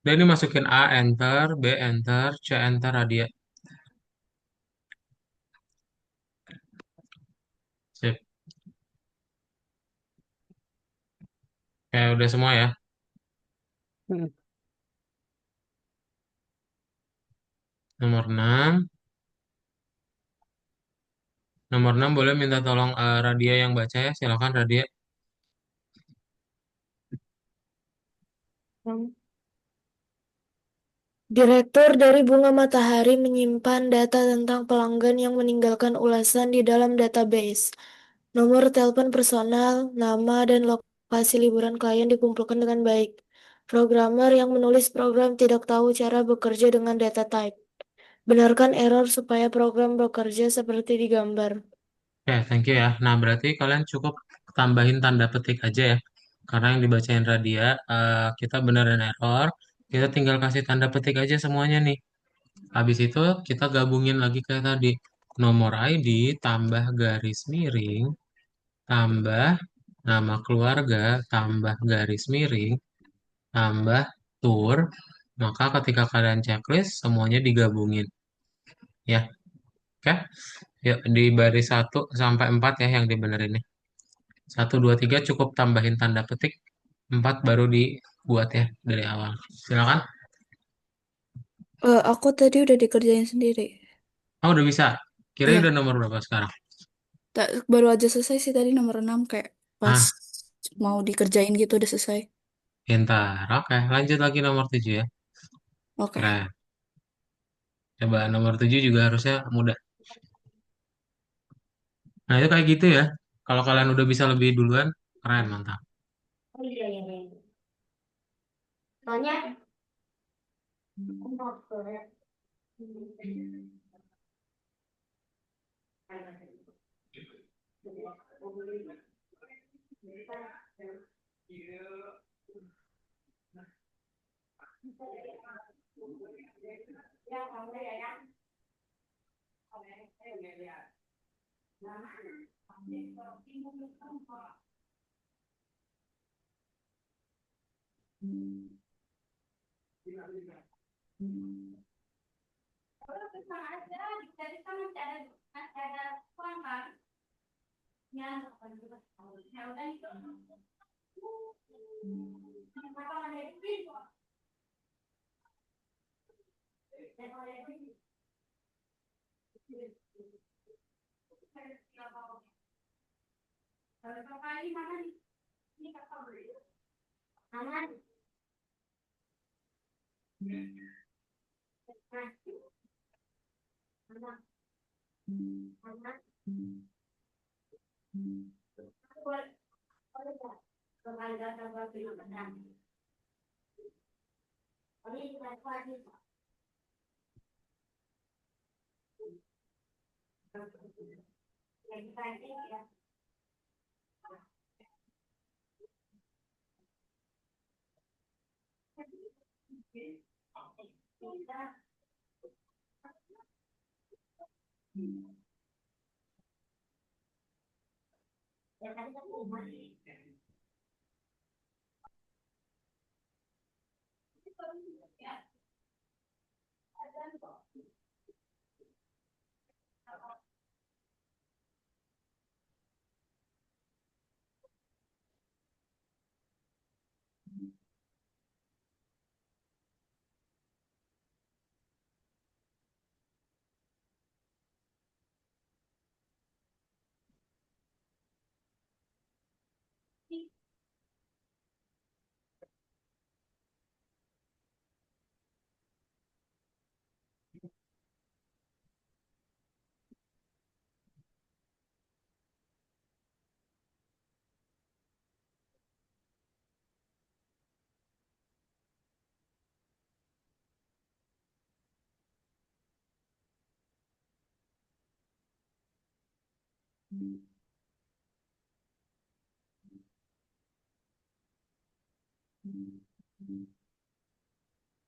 Dan ini masukin A enter, B enter, C enter radia. Sip. Kayak udah semua ya. hmm. Nomor 6. Nomor 6 boleh minta tolong Radia yang baca ya. Silakan Radia. Direktur dari Bunga Matahari menyimpan data tentang pelanggan yang meninggalkan ulasan di dalam database. Nomor telepon personal, nama, dan lokasi liburan klien dikumpulkan dengan baik. Programmer yang menulis program tidak tahu cara bekerja dengan data type. Benarkan error supaya program bekerja seperti digambar. Oke, thank you ya. Nah, berarti kalian cukup tambahin tanda petik aja ya. Karena yang dibacain Radia, kita benar dan error. Kita tinggal kasih tanda petik aja semuanya nih. Habis itu kita gabungin lagi kayak tadi. Nomor ID tambah garis miring, tambah nama keluarga, tambah garis miring, tambah tour. Maka ketika kalian checklist, semuanya digabungin. Ya, oke? Yuk, di baris 1 sampai 4 ya yang dibenerin nih. 1, 2, 3 cukup tambahin tanda petik. 4 baru dibuat ya dari awal. Silakan. Aku tadi udah dikerjain sendiri. Oh, udah bisa. Kira Iya, udah nomor berapa sekarang? baru aja selesai sih tadi nomor 6 kayak pas Ah, mau dikerjain gitu udah selesai. pintar. Oke, lanjut lagi nomor 7 ya. Oke. Keren. Coba nomor 7 juga harusnya mudah. Nah, itu kayak gitu ya. Kalau kalian udah bisa lebih duluan, keren, mantap. Oh iya, iya, iya. Soalnya aku mau ke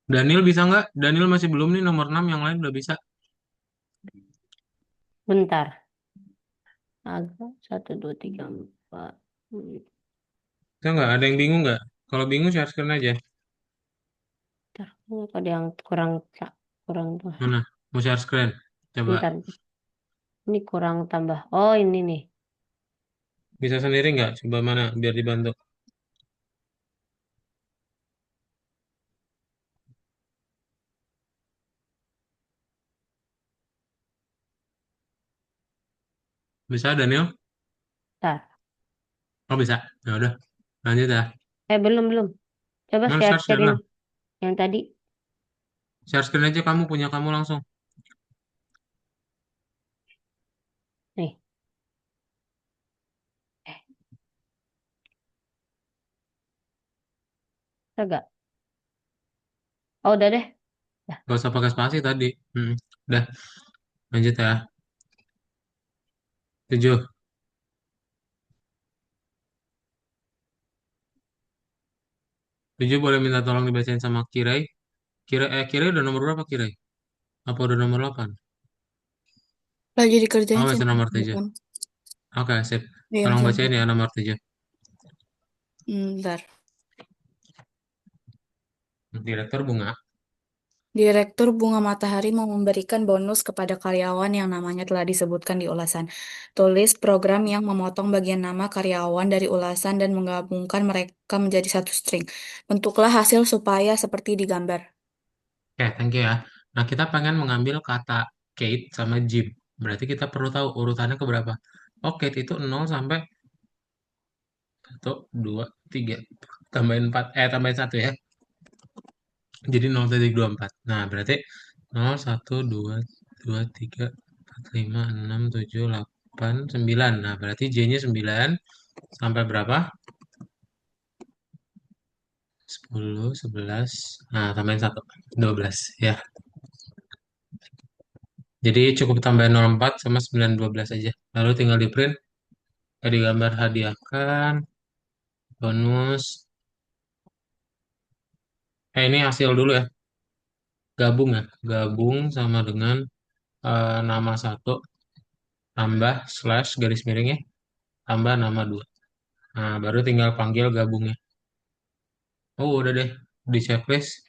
Daniel bisa nggak? Daniel masih belum nih nomor 6 yang lain udah bisa. bentar. Agak 1, 2, 3, 4. Bisa nggak? Ada yang bingung nggak? Kalau bingung share screen aja. Bentar, ini ada yang kurang kurang tuh. Mana? Mau share screen? Coba. Bentar, ini kurang tambah. Oh ini nih. Bisa sendiri nggak? Coba mana? Biar dibantu. Bisa, Daniel? Bentar. Oh, bisa. Ya udah, lanjut ya. Belum, belum. Coba Nah, share share-share share lah. yang tadi. Share screen aja kamu punya kamu langsung. Nih, eh, enggak. Oh, udah deh. Dah. Gak usah pakai spasi tadi. Udah, lanjut ya. 7. 7 boleh minta tolong dibacain sama Kirai. Kirai udah nomor berapa Kirai? Apa udah nomor 8? Lagi Oh, dikerjain sih. masih nomor 7. Oke, sip. Iya, Tolong masih. bacain ya nomor 7. Bentar. Direktur Bunga. Direktur Bunga Matahari mau memberikan bonus kepada karyawan yang namanya telah disebutkan di ulasan. Tulis program yang memotong bagian nama karyawan dari ulasan dan menggabungkan mereka menjadi satu string. Bentuklah hasil supaya seperti di gambar. Oke, thank you ya. Nah, kita pengen mengambil kata Kate sama Jim. Berarti kita perlu tahu urutannya ke berapa. Oh, Kate itu 0 sampai 1, 2, 3. Tambahin 4. Tambahin 1 ya. Jadi 0,24. Nah, berarti 0, 1, 2, 2, 3, 4, 5, 6, 7, 8, 9. Nah, berarti J-nya 9 sampai berapa? 10, 11. Nah, tambahin 1. 12 ya. Jadi cukup tambahin 04 sama 9, 12 aja. Lalu tinggal di print, digambar hadiahkan, bonus. Ini hasil dulu ya. Gabung ya. Gabung sama dengan nama satu tambah slash garis miringnya tambah nama dua. Nah, baru tinggal panggil gabungnya. Oh, udah deh. Di checklist,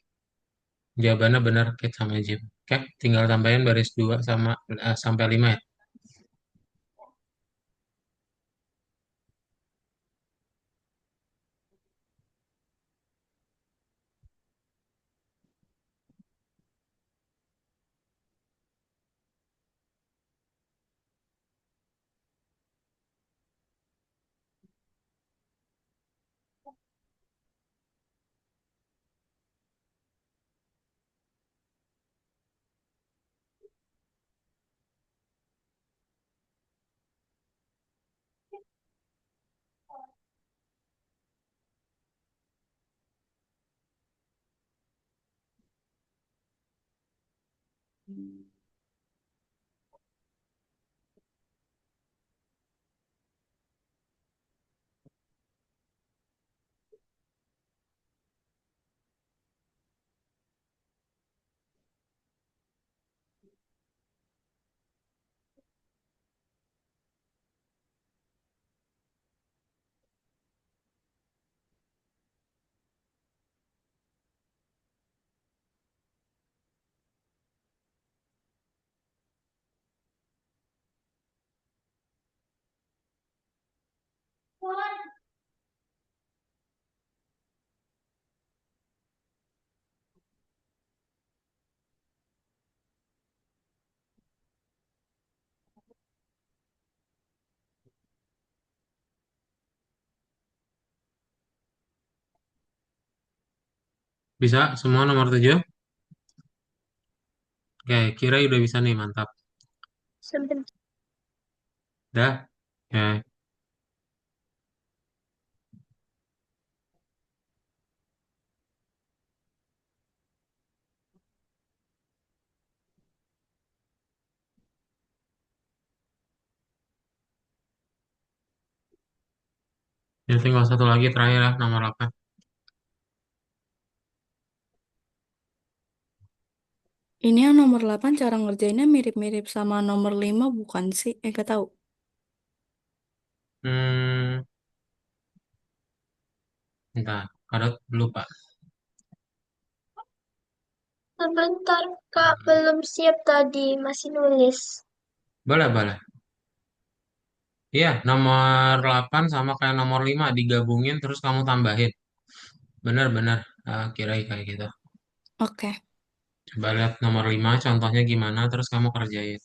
jawabannya benar Kate sama Jim. Oke, tinggal tambahin baris 2 sama sampai 5 ya. Bisa semua nomor 7? Oke, kira udah bisa nih, mantap. Sebentar. Dah. Oke, ini tinggal satu lagi terakhir ya, nomor 8. Ini yang nomor 8 cara ngerjainnya mirip-mirip sama nomor 5 bukan sih? Gak tahu. Hmm, Entah, kadang lupa. Sebentar, Kak. Belum siap tadi. Masih nulis. Boleh, boleh. Iya, nomor 8 sama kayak nomor 5 digabungin terus kamu tambahin. Benar-benar kira kayak gitu. Oke. Coba lihat nomor 5 contohnya gimana terus kamu kerjain.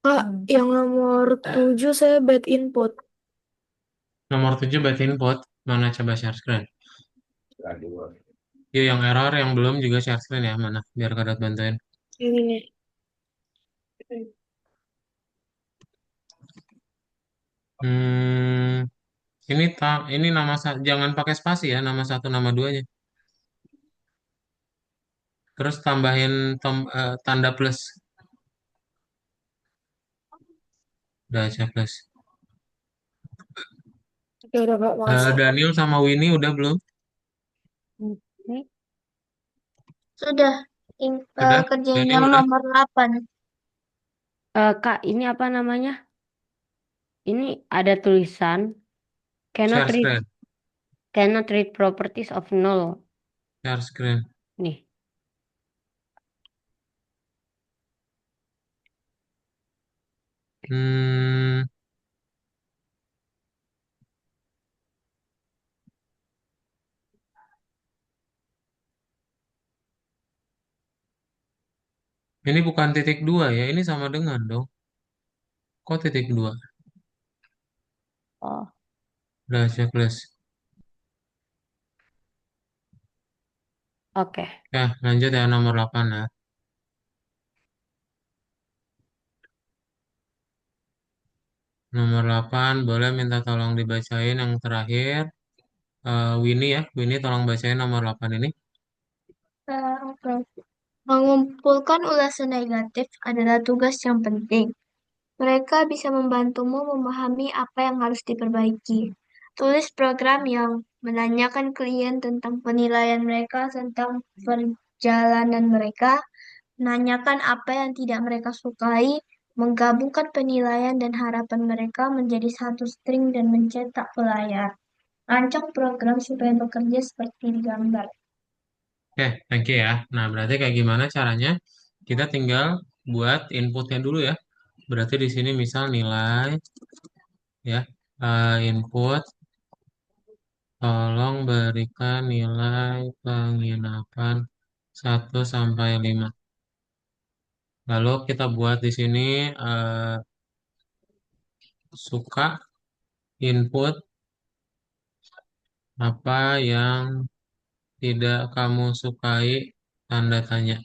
Kak, yang nomor 7 saya bad input. Nomor 7 bad input. Mana coba share screen? Yuk yang error, yang belum juga share screen ya. Mana? Biar Kak Dot bantuin. Ini nih. Hmm, ini nama jangan pakai spasi ya, nama satu nama duanya. Terus tambahin tanda plus. Udah aja plus. Oke, udah Kak, makasih. Daniel sama Winnie udah belum? Oke. Sudah, Udah? kerjain Daniel yang udah? nomor 8. Kak, ini apa namanya? Ini ada tulisan cannot Share read screen. properties of null. Share screen. Nih, Hmm, ini bukan titik dua ya, ini sama dengan dong. Kok titik dua? oh, Udah checklist. oke. Ya, lanjut ya nomor 8 ya. Nomor 8 boleh minta tolong dibacain yang terakhir. Winnie ya, Winnie tolong bacain nomor 8 ini. Oke. Mengumpulkan ulasan negatif adalah tugas yang penting. Mereka bisa membantumu memahami apa yang harus diperbaiki. Tulis program yang menanyakan klien tentang penilaian mereka tentang perjalanan mereka, menanyakan apa yang tidak mereka sukai, menggabungkan penilaian dan harapan mereka menjadi satu string dan mencetak pelayar. Rancang program supaya bekerja seperti di gambar. Oke, thank you ya. Nah, berarti kayak gimana caranya? Kita tinggal buat inputnya dulu ya. Berarti di sini misal nilai ya, input tolong berikan nilai penginapan 1 sampai 5. Lalu kita buat di sini suka input apa yang tidak kamu sukai tanda tanya.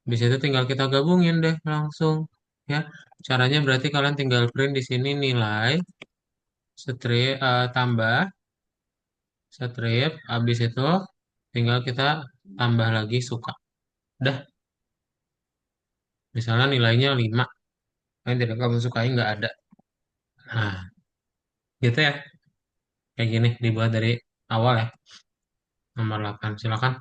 Di situ tinggal kita gabungin deh langsung ya. Caranya berarti kalian tinggal print di sini nilai strip tambah strip habis itu tinggal kita tambah lagi suka. Udah, misalnya nilainya 5 yang tidak kamu sukai nggak ada. Nah, gitu ya. Kayak gini dibuat dari awal ya. Nomor 8. Silakan.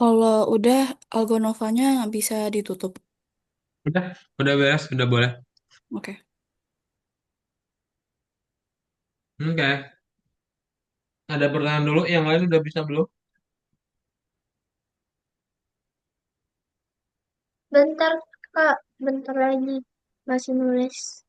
Kalau udah, Algonovanya bisa ditutup. Udah beres, udah boleh. Oke. Oke. Ada pertanyaan dulu, yang lain udah bisa belum? Bentar, Kak. Bentar lagi. Masih nulis.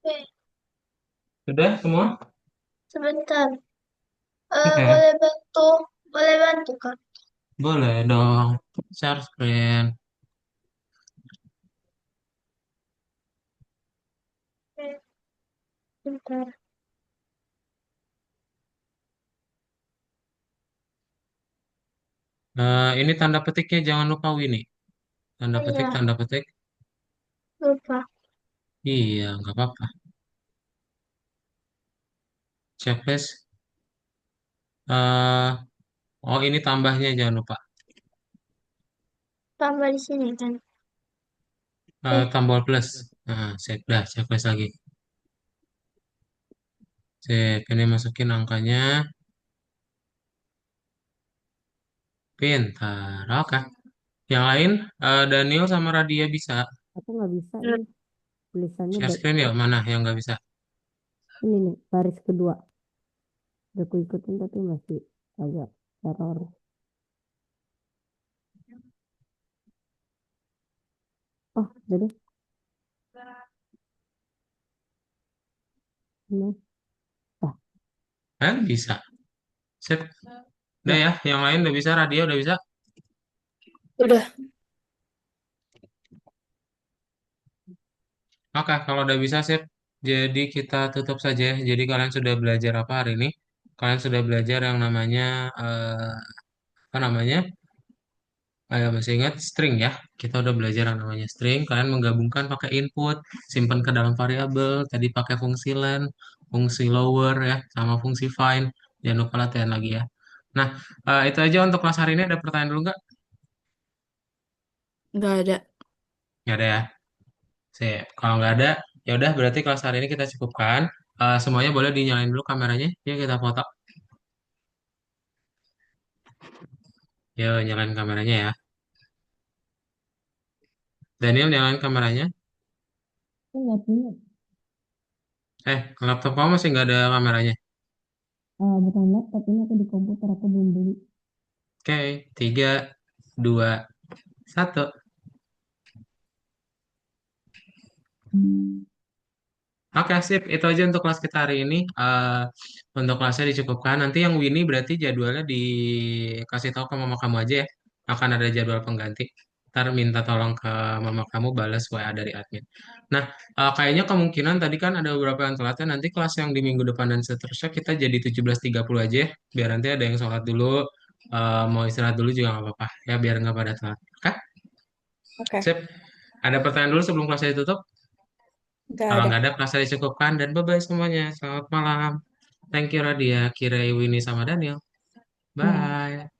Oke, Sudah semua? sebentar. Oke, Boleh bantu, boleh bantu Kak. boleh dong. Share screen. Oke, sebentar. Ini tanda petiknya jangan lupa Winnie. Tanda Oh petik, iya, tanda petik. lupa. Iya, nggak apa-apa. Checklist. eh oh, ini tambahnya jangan lupa. Tambah di sini kan. Eh, Tombol plus. Nah, sip. Dah, checklist lagi. Sip, ini masukin angkanya. Pintar. Oke. Yang lain, Daniel sama Radia bisa. Aku nggak bisa ini tulisannya Share screen ya? Mana yang nggak bisa? ini nih baris kedua. Udah aku ikutin tapi masih agak error. Oh, udah deh. Ini. Ah, Kan bisa. Sip. Udah ya. ya, yang lain udah bisa. Radia udah bisa. Udah. Oke, kalau udah bisa, sip. Jadi kita tutup saja ya. Jadi kalian sudah belajar apa hari ini? Kalian sudah belajar yang namanya, apa namanya? Masih ingat string ya? Kita udah belajar yang namanya string. Kalian menggabungkan pakai input, simpan ke dalam variabel. Tadi pakai fungsi len, fungsi lower ya, sama fungsi find. Jangan lupa latihan lagi ya. Nah, itu aja untuk kelas hari ini. Ada pertanyaan dulu nggak? Nggak ada. Nggak ada ya. Sip. Kalau nggak ada, ya udah berarti kelas hari ini kita cukupkan. Semuanya boleh dinyalain dulu kameranya. Yuk kita foto. Yuk nyalain kameranya ya. Daniel nyalain kameranya. Aku nggak punya Laptop kamu masih nggak ada kameranya. bukan laptop ini aku di komputer aku belum beli. Oke, 3, 2, 1. Oke, sip. Itu aja untuk kelas kita hari ini. Untuk kelasnya dicukupkan. Nanti yang Winnie berarti jadwalnya dikasih tahu ke mama kamu aja ya. Akan ada jadwal pengganti. Ntar minta tolong ke mama kamu balas WA dari admin. Nah, kayaknya kemungkinan tadi kan ada beberapa yang telat ya. Nanti kelas yang di minggu depan dan seterusnya kita jadi 17.30 aja ya. Biar nanti ada yang sholat dulu. Mau istirahat dulu juga nggak apa-apa. Ya, biar nggak pada telat. Oke? Oke, Sip. Ada pertanyaan dulu sebelum kelasnya ditutup? nggak Kalau ada. nggak ada, kelasnya dicukupkan dan bye-bye semuanya. Selamat malam. Thank you Radia, Kira, Winnie, sama Daniel. Ya. Bye.